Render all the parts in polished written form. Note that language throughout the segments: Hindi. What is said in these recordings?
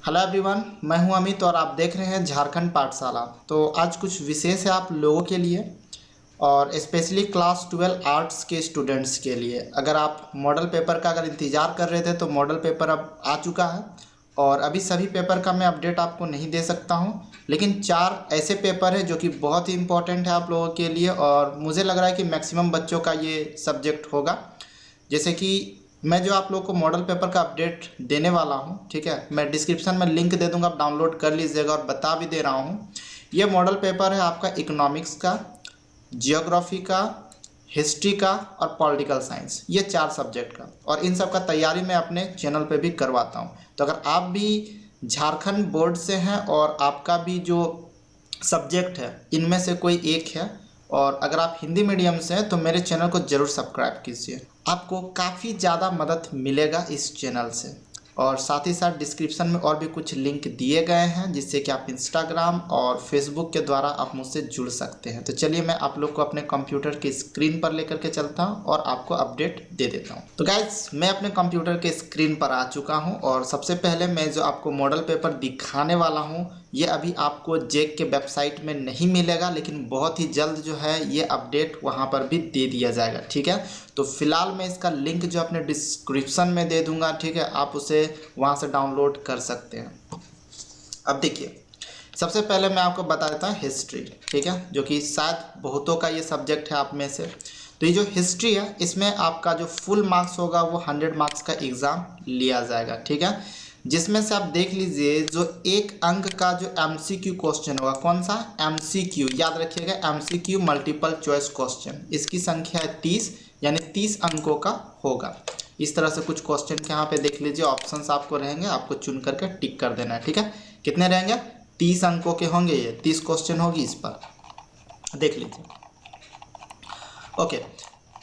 हेलो एवरीवन, मैं हूं अमित और आप देख रहे हैं झारखंड पाठशाला। तो आज कुछ विशेष है आप लोगों के लिए और स्पेशली क्लास 12 आर्ट्स के स्टूडेंट्स के लिए। अगर आप मॉडल पेपर का अगर इंतज़ार कर रहे थे तो मॉडल पेपर अब आ चुका है और अभी सभी पेपर का मैं अपडेट आपको नहीं दे सकता हूं, लेकिन 4 ऐसे पेपर है जो कि बहुत ही इंपॉर्टेंट है आप लोगों के लिए और मुझे लग रहा है कि मैक्सिमम बच्चों का ये सब्जेक्ट होगा। जैसे कि मैं जो आप लोग को मॉडल पेपर का अपडेट देने वाला हूं, ठीक है, मैं डिस्क्रिप्शन में लिंक दे दूंगा, आप डाउनलोड कर लीजिएगा और बता भी दे रहा हूं। ये मॉडल पेपर है आपका इकोनॉमिक्स का, जियोग्राफी का, हिस्ट्री का और पॉलिटिकल साइंस, ये 4 सब्जेक्ट का, और इन सब का तैयारी मैं अपने चैनल पे भी करवाता हूँ। तो अगर आप भी झारखंड बोर्ड से हैं और आपका भी जो सब्जेक्ट है इनमें से कोई एक है और अगर आप हिंदी मीडियम से हैं तो मेरे चैनल को ज़रूर सब्सक्राइब कीजिए, आपको काफ़ी ज़्यादा मदद मिलेगा इस चैनल से। और साथ ही साथ डिस्क्रिप्शन में और भी कुछ लिंक दिए गए हैं जिससे कि आप इंस्टाग्राम और फेसबुक के द्वारा आप मुझसे जुड़ सकते हैं। तो चलिए मैं आप लोग को अपने कंप्यूटर की स्क्रीन पर लेकर के चलता हूं और आपको अपडेट दे देता हूं। तो गाइज मैं अपने कंप्यूटर के स्क्रीन पर आ चुका हूं और सबसे पहले मैं जो आपको मॉडल पेपर दिखाने वाला हूँ ये अभी आपको जेक के वेबसाइट में नहीं मिलेगा, लेकिन बहुत ही जल्द जो है ये अपडेट वहाँ पर भी दे दिया जाएगा, ठीक है। तो फिलहाल मैं इसका लिंक जो अपने डिस्क्रिप्शन में दे दूंगा, ठीक है, आप उसे वहाँ से डाउनलोड कर सकते हैं। अब देखिए, सबसे पहले मैं आपको बता देता हूँ हिस्ट्री, ठीक है, जो कि शायद बहुतों का ये सब्जेक्ट है आप में से। तो ये जो हिस्ट्री है इसमें आपका जो फुल मार्क्स होगा वो 100 मार्क्स का एग्ज़ाम लिया जाएगा, ठीक है, जिसमें से आप देख लीजिए जो 1 अंक का जो MCQ क्वेश्चन होगा, कौन सा MCQ, याद रखिएगा MCQ मल्टीपल चॉइस क्वेश्चन, इसकी संख्या है 30, यानी 30 अंकों का होगा। इस तरह से कुछ क्वेश्चन के यहाँ पे देख लीजिए, ऑप्शंस आपको रहेंगे, आपको चुन करके टिक कर देना है, ठीक है। कितने रहेंगे? 30 अंकों के होंगे, ये 30 क्वेश्चन होगी, इस पर देख लीजिए। ओके,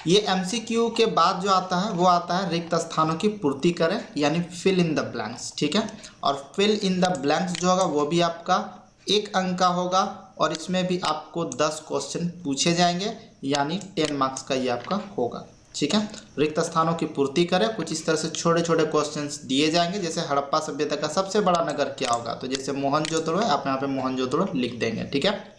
ये MCQ के बाद जो आता है वो आता है रिक्त स्थानों की पूर्ति करें, यानी फिल इन द ब्लैंक्स, ठीक है। और फिल इन द ब्लैंक्स जो होगा वो भी आपका 1 अंक का होगा और इसमें भी आपको 10 क्वेश्चन पूछे जाएंगे, यानी 10 मार्क्स का ये आपका होगा, ठीक है। रिक्त स्थानों की पूर्ति करें, कुछ इस तरह से छोटे छोटे क्वेश्चंस दिए जाएंगे, जैसे हड़प्पा सभ्यता का सबसे बड़ा नगर क्या होगा, तो जैसे मोहनजोदड़ो है, आप यहाँ पे मोहनजोदड़ो लिख देंगे, ठीक है।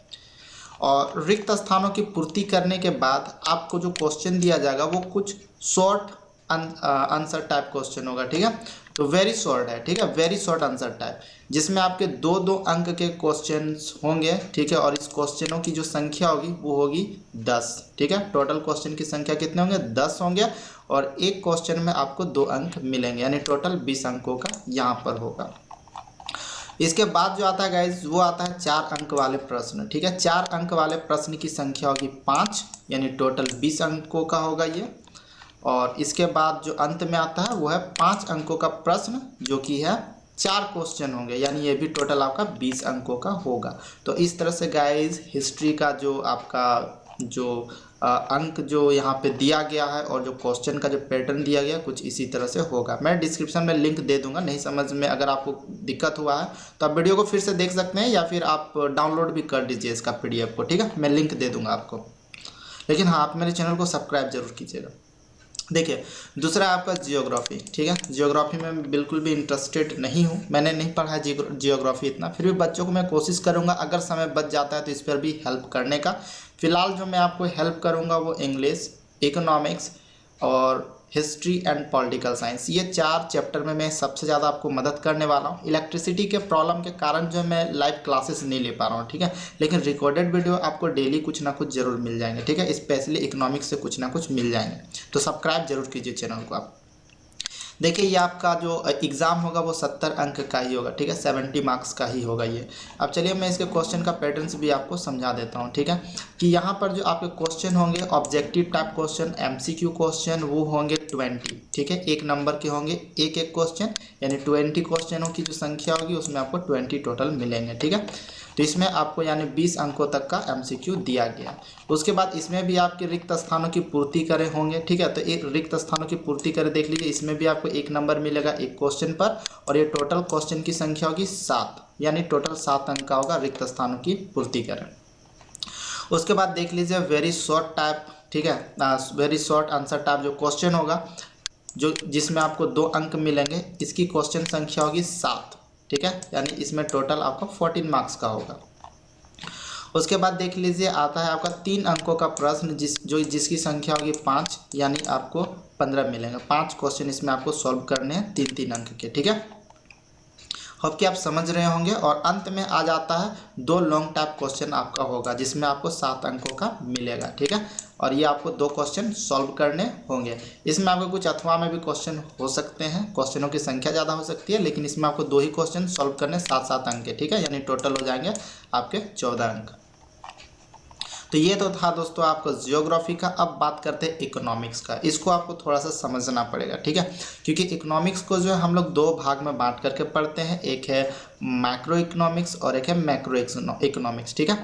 और रिक्त स्थानों की पूर्ति करने के बाद आपको जो क्वेश्चन दिया जाएगा वो कुछ शॉर्ट आंसर टाइप क्वेश्चन होगा, ठीक है। तो वेरी शॉर्ट है, ठीक है, वेरी शॉर्ट आंसर टाइप, जिसमें आपके 2-2 अंक के क्वेश्चंस होंगे, ठीक है। और इस क्वेश्चनों की जो संख्या होगी वो होगी 10, ठीक है। टोटल क्वेश्चन की संख्या कितने होंगे? 10 होंगे और एक क्वेश्चन में आपको 2 अंक मिलेंगे, यानी टोटल 20 अंकों का यहाँ पर होगा। इसके बाद जो आता है गाइज वो आता है 4 अंक वाले प्रश्न, ठीक है। 4 अंक वाले प्रश्न की संख्या होगी 5, यानी टोटल 20 अंकों का होगा ये। और इसके बाद जो अंत में आता है वो है 5 अंकों का प्रश्न, जो कि है 4 क्वेश्चन होंगे, यानी ये भी टोटल आपका 20 अंकों का होगा। तो इस तरह से गाइज हिस्ट्री का जो आपका जो अंक जो यहाँ पे दिया गया है और जो क्वेश्चन का जो पैटर्न दिया गया कुछ इसी तरह से होगा। मैं डिस्क्रिप्शन में लिंक दे दूंगा, नहीं समझ में अगर आपको दिक्कत हुआ है तो आप वीडियो को फिर से देख सकते हैं या फिर आप डाउनलोड भी कर दीजिए इसका PDF को, ठीक है, मैं लिंक दे दूंगा आपको। लेकिन हाँ, आप मेरे चैनल को सब्सक्राइब जरूर कीजिएगा। देखिए, दूसरा है आपका जियोग्राफी, ठीक है। जियोग्राफी में मैं बिल्कुल भी इंटरेस्टेड नहीं हूँ, मैंने नहीं पढ़ा है जियोग्राफी इतना, फिर भी बच्चों को मैं कोशिश करूँगा अगर समय बच जाता है तो इस पर भी हेल्प करने का। फिलहाल जो मैं आपको हेल्प करूँगा वो इंग्लिश, इकोनॉमिक्स और हिस्ट्री एंड पॉलिटिकल साइंस, ये 4 चैप्टर में मैं सबसे ज़्यादा आपको मदद करने वाला हूँ। इलेक्ट्रिसिटी के प्रॉब्लम के कारण जो मैं लाइव क्लासेस नहीं ले पा रहा हूँ, ठीक है, लेकिन रिकॉर्डेड वीडियो आपको डेली कुछ ना कुछ जरूर मिल जाएंगे, ठीक है, स्पेशली इकोनॉमिक्स से कुछ ना कुछ मिल जाएंगे। तो सब्सक्राइब जरूर कीजिए चैनल को आप। देखिए, ये आपका जो एग्ज़ाम होगा वो 70 अंक का ही होगा, ठीक है, 70 मार्क्स का ही होगा ये। अब चलिए मैं इसके क्वेश्चन का पैटर्न्स भी आपको समझा देता हूँ, ठीक है, कि यहाँ पर जो आपके क्वेश्चन होंगे objective type question, MCQ question, वो होंगे 20, ठीक है, 1 नंबर के होंगे एक क्वेश्चन, यानी 20 क्वेश्चनों की जो संख्या होगी उसमें आपको 20 टोटल मिलेंगे, ठीक है। तो इसमें आपको यानी 20 अंकों तक का MCQ दिया गया। उसके बाद इसमें भी आपके रिक्त स्थानों की पूर्ति करें होंगे, ठीक है, तो एक रिक्त स्थानों की पूर्ति करें देख लीजिए, इसमें भी आपको 1 नंबर मिलेगा एक क्वेश्चन पर और ये टोटल क्वेश्चन की संख्या होगी 7, यानी टोटल 7 अंक का होगा रिक्त स्थानों की पूर्ति करें। उसके बाद देख लीजिए वेरी शॉर्ट टाइप, ठीक है, वेरी शॉर्ट आंसर टाइप जो क्वेश्चन होगा जो जिसमें आपको 2 अंक मिलेंगे, इसकी क्वेश्चन संख्या होगी 7, ठीक है, यानी इसमें टोटल आपका 14 मार्क्स का होगा। उसके बाद देख लीजिए आता है आपका 3 अंकों का प्रश्न जिसकी संख्या होगी 5, यानी आपको 15 मिलेंगे। 5 क्वेश्चन इसमें आपको सॉल्व करने हैं 3-3 अंक के, ठीक है। होप कि आप समझ रहे होंगे। और अंत में आ जाता है 2 लॉन्ग टाइप क्वेश्चन आपका होगा जिसमें आपको 7 अंकों का मिलेगा, ठीक है। और ये आपको 2 क्वेश्चन सॉल्व करने होंगे। इसमें आपको कुछ अथवा में भी क्वेश्चन हो सकते हैं, क्वेश्चनों की संख्या ज़्यादा हो सकती है, लेकिन इसमें आपको 2 ही क्वेश्चन सॉल्व करने 7-7 अंक के, ठीक है, यानी टोटल हो जाएंगे आपके 14 अंक। तो ये तो था दोस्तों आपको ज्योग्राफी का। अब बात करते हैं इकोनॉमिक्स का। इसको आपको थोड़ा सा समझना पड़ेगा, ठीक है, क्योंकि इकोनॉमिक्स को जो है हम लोग 2 भाग में बांट करके पढ़ते हैं। एक है मैक्रो इकोनॉमिक्स और एक है मैक्रो इकोनॉमिक्स, ठीक है,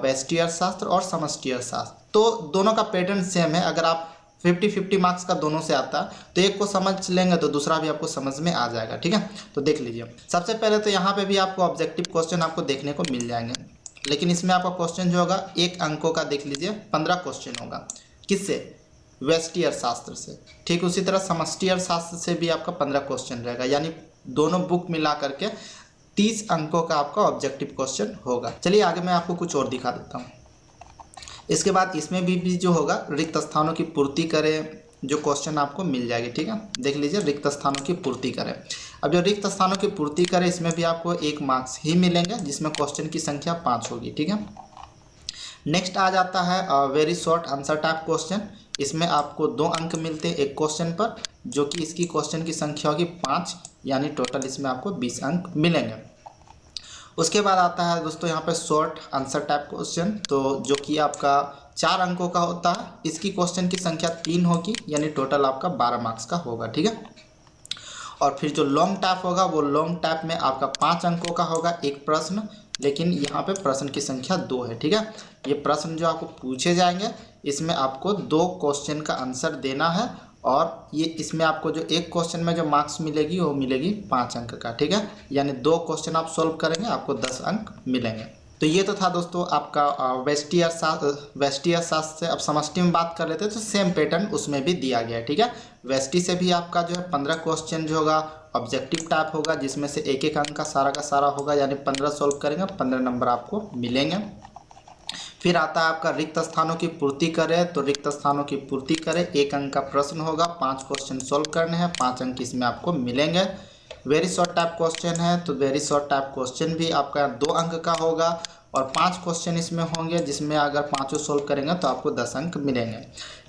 व्यष्टि अर्थशास्त्र और समष्टि अर्थशास्त्र। तो दोनों का पैटर्न सेम है। अगर आप 50-50 मार्क्स का दोनों से आता है तो एक को समझ लेंगे तो दूसरा भी आपको समझ में आ जाएगा, ठीक है। तो देख लीजिए, सबसे पहले तो यहाँ पे भी आपको ऑब्जेक्टिव क्वेश्चन आपको देखने को मिल जाएंगे, लेकिन इसमें आपका क्वेश्चन जो होगा 1 अंकों का देख लीजिए 15 क्वेश्चन होगा। किससे? व्यष्टि अर्थशास्त्र से। ठीक उसी तरह समष्टि अर्थशास्त्र से भी आपका 15 क्वेश्चन रहेगा, यानी दोनों बुक मिला करके 30 अंकों का आपका ऑब्जेक्टिव क्वेश्चन होगा। चलिए आगे मैं आपको कुछ और दिखा देता हूँ। इसके बाद इसमें भी जो होगा रिक्त स्थानों की पूर्ति करें जो क्वेश्चन आपको मिल जाएगी, ठीक है। देख लीजिए रिक्त स्थानों की पूर्ति करें। अब जो रिक्त स्थानों की पूर्ति करें इसमें भी आपको 1 मार्क्स ही मिलेंगे, जिसमें क्वेश्चन की संख्या 5 होगी, ठीक है। नेक्स्ट आ जाता है very short answer type question. इसमें आपको 2 अंक मिलते हैं एक क्वेश्चन पर, जो कि इसकी क्वेश्चन की संख्या होगी 5, यानी टोटल इसमें आपको 20 अंक मिलेंगे। उसके बाद आता है दोस्तों यहाँ पे शॉर्ट आंसर टाइप क्वेश्चन, तो जो कि आपका 4 अंकों का होता है। इसकी क्वेश्चन की संख्या 3 होगी, यानी टोटल आपका 12 मार्क्स का होगा, ठीक है। और फिर जो लॉन्ग टाइप होगा वो लॉन्ग टाइप में आपका 5 अंकों का होगा एक प्रश्न, लेकिन यहाँ पे प्रश्न की संख्या 2 है, ठीक है। ये प्रश्न जो आपको पूछे जाएंगे इसमें आपको 2 क्वेश्चन का आंसर देना है, और ये इसमें आपको जो एक क्वेश्चन में जो मार्क्स मिलेगी वो मिलेगी 5 अंक का, ठीक है। यानी 2 क्वेश्चन आप सॉल्व करेंगे आपको 10 अंक मिलेंगे। तो ये तो था दोस्तों आपका व्यष्टि अर्थशास्त्र से। अब समष्टि में बात कर लेते हैं तो सेम पैटर्न उसमें भी दिया गया है, ठीक है। व्यष्टि से भी आपका जो है 15 क्वेश्चन जो होगा ऑब्जेक्टिव टाइप होगा, जिसमें से 1-1 अंक का सारा होगा, यानी 15 सॉल्व करेंगे 15 नंबर आपको मिलेंगे। फिर आता है आपका रिक्त स्थानों की पूर्ति करें, तो रिक्त स्थानों की पूर्ति करें 1 अंक का प्रश्न होगा, 5 क्वेश्चन सॉल्व करने हैं, 5 अंक इसमें आपको मिलेंगे। वेरी शॉर्ट टाइप क्वेश्चन है, तो वेरी शॉर्ट टाइप क्वेश्चन भी आपका 2 अंक का होगा, और 5 क्वेश्चन इसमें होंगे, जिसमें अगर 5 सॉल्व करेंगे तो आपको 10 अंक मिलेंगे।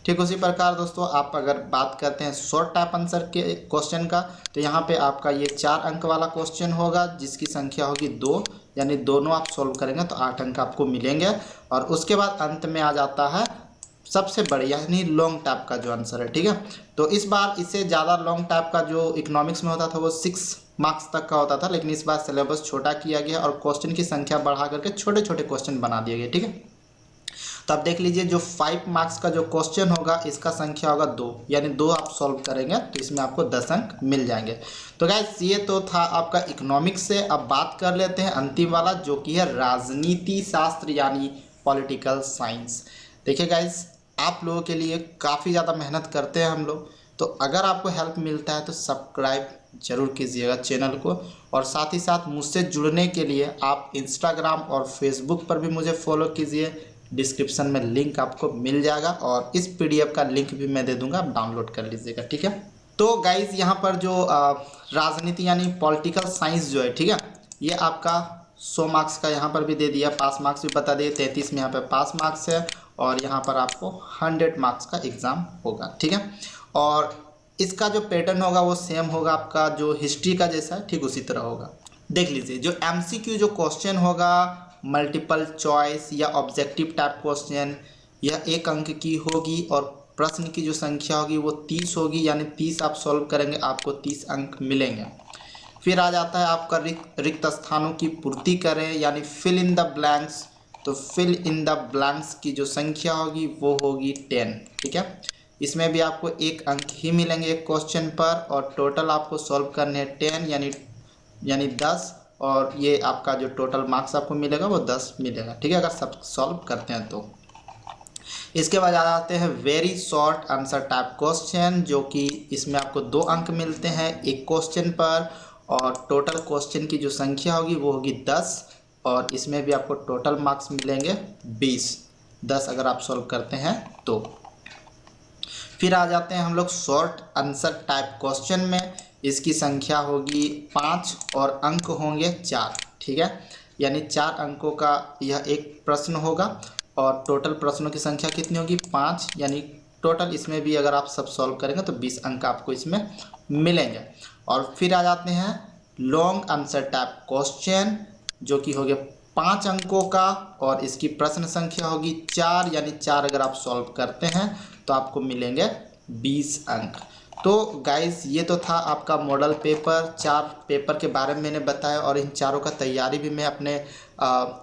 ठीक उसी प्रकार दोस्तों आप अगर बात करते हैं शॉर्ट टाइप आंसर के क्वेश्चन का, तो यहाँ पे आपका ये 4 अंक वाला क्वेश्चन होगा, जिसकी संख्या होगी 2, यानी दोनों आप सॉल्व करेंगे तो 8 अंक आपको मिलेंगे। और उसके बाद अंत में आ जाता है सबसे बड़ी यानी लॉन्ग टाइप का जो आंसर है, ठीक है। तो इस बार इससे ज़्यादा लॉन्ग टाइप का जो इकोनॉमिक्स में होता था वो 6 मार्क्स तक का होता था, लेकिन इस बार सिलेबस छोटा किया गया और क्वेश्चन की संख्या बढ़ा करके छोटे छोटे क्वेश्चन बना दिए गए, ठीक है। तो आप देख लीजिए जो 5 मार्क्स का जो क्वेश्चन होगा इसका संख्या होगा 2, यानी 2 आप सॉल्व करेंगे तो इसमें आपको 10 अंक मिल जाएंगे। तो गाइस ये तो था आपका इकोनॉमिक्स से। अब बात कर लेते हैं अंतिम वाला, जो कि है राजनीति शास्त्र यानी पॉलिटिकल साइंस। देखिए गाइस आप लोगों के लिए काफ़ी ज़्यादा मेहनत करते हैं हम लोग, तो अगर आपको हेल्प मिलता है तो सब्सक्राइब जरूर कीजिएगा चैनल को, और साथ ही साथ मुझसे जुड़ने के लिए आप इंस्टाग्राम और फेसबुक पर भी मुझे फॉलो कीजिए। डिस्क्रिप्शन में लिंक आपको मिल जाएगा, और इस पीडीएफ का लिंक भी मैं दे दूंगा, आप डाउनलोड कर लीजिएगा, ठीक है। तो गाइज यहाँ पर जो राजनीति यानी पॉलिटिकल साइंस जो है, ठीक है, ये आपका 100 मार्क्स का यहाँ पर भी दे दिया, पास मार्क्स भी बता दिए, 33 में यहाँ पर पास मार्क्स है, और यहाँ पर आपको 100 मार्क्स का एग्ज़ाम होगा, ठीक है। और इसका जो पैटर्न होगा वो सेम होगा आपका जो हिस्ट्री का जैसा है, ठीक उसी तरह होगा। देख लीजिए जो एमसीक्यू जो क्वेश्चन होगा मल्टीपल चॉइस या ऑब्जेक्टिव टाइप क्वेश्चन, यह 1 अंक की होगी, और प्रश्न की जो संख्या होगी वो 30 होगी, यानी 30 आप सॉल्व करेंगे आपको 30 अंक मिलेंगे। फिर आ जाता है आपका रिक्त स्थानों की पूर्ति करें यानी फिल इन द ब्लैंक्स, तो फिल इन द ब्लैंक्स की जो संख्या होगी वो होगी 10, ठीक है। इसमें भी आपको 1 अंक ही मिलेंगे एक क्वेश्चन पर, और टोटल आपको सॉल्व करने हैं 10 यानी 10, और ये आपका जो टोटल मार्क्स आपको मिलेगा वो 10 मिलेगा, ठीक है, अगर सब सॉल्व करते हैं तो। इसके बाद आ जाते हैं very short answer type question, जो कि इसमें आपको 2 अंक मिलते हैं एक क्वेश्चन पर, और टोटल क्वेश्चन की जो संख्या होगी वो होगी 10 और इसमें भी आपको टोटल मार्क्स मिलेंगे 20 अगर आप सॉल्व करते हैं तो। फिर आ जाते हैं हम लोग शॉर्ट आंसर टाइप क्वेश्चन में। इसकी संख्या होगी 5 और अंक होंगे 4, ठीक है। यानी 4 अंकों का यह एक प्रश्न होगा और टोटल प्रश्नों की संख्या कितनी होगी 5, यानी टोटल इसमें भी अगर आप सब सॉल्व करेंगे तो 20 अंक आपको इसमें मिलेंगे। और फिर आ जाते हैं लॉन्ग आंसर टाइप क्वेश्चन जो कि हो गया 5 अंकों का और इसकी प्रश्न संख्या होगी 4, यानी 4 अगर आप सॉल्व करते हैं तो आपको मिलेंगे 20 अंक। तो गाइस ये तो था आपका मॉडल पेपर। 4 पेपर के बारे में मैंने बताया और इन चारों का तैयारी भी मैं अपने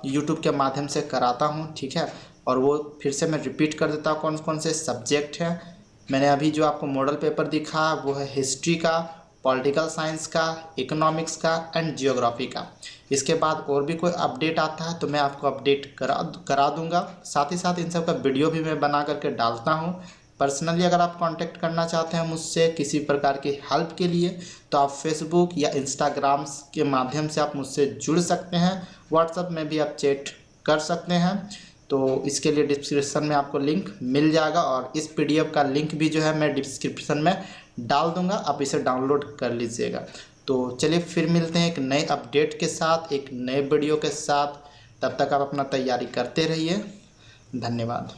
यूट्यूब के माध्यम से कराता हूँ, ठीक है। और वो फिर से मैं रिपीट कर देता हूँ कौन कौन से सब्जेक्ट हैं। मैंने अभी जो आपको मॉडल पेपर दिखा वो है हिस्ट्री का, पॉलिटिकल साइंस का, इकोनॉमिक्स का एंड जियोग्राफी का। इसके बाद और भी कोई अपडेट आता है तो मैं आपको अपडेट करा दूंगा। साथ ही साथ इन सब का वीडियो भी मैं बना करके डालता हूँ। पर्सनली अगर आप कांटेक्ट करना चाहते हैं मुझसे किसी प्रकार की हेल्प के लिए तो आप फेसबुक या इंस्टाग्राम के माध्यम से आप मुझसे जुड़ सकते हैं। व्हाट्सएप में भी आप चैट कर सकते हैं। तो इसके लिए डिस्क्रिप्शन में आपको लिंक मिल जाएगा और इस पीडीएफ का लिंक भी जो है मैं डिस्क्रिप्शन में डाल दूंगा, आप इसे डाउनलोड कर लीजिएगा। तो चलिए फिर मिलते हैं एक नए अपडेट के साथ, एक नए वीडियो के साथ। तब तक आप अपना तैयारी करते रहिए। धन्यवाद।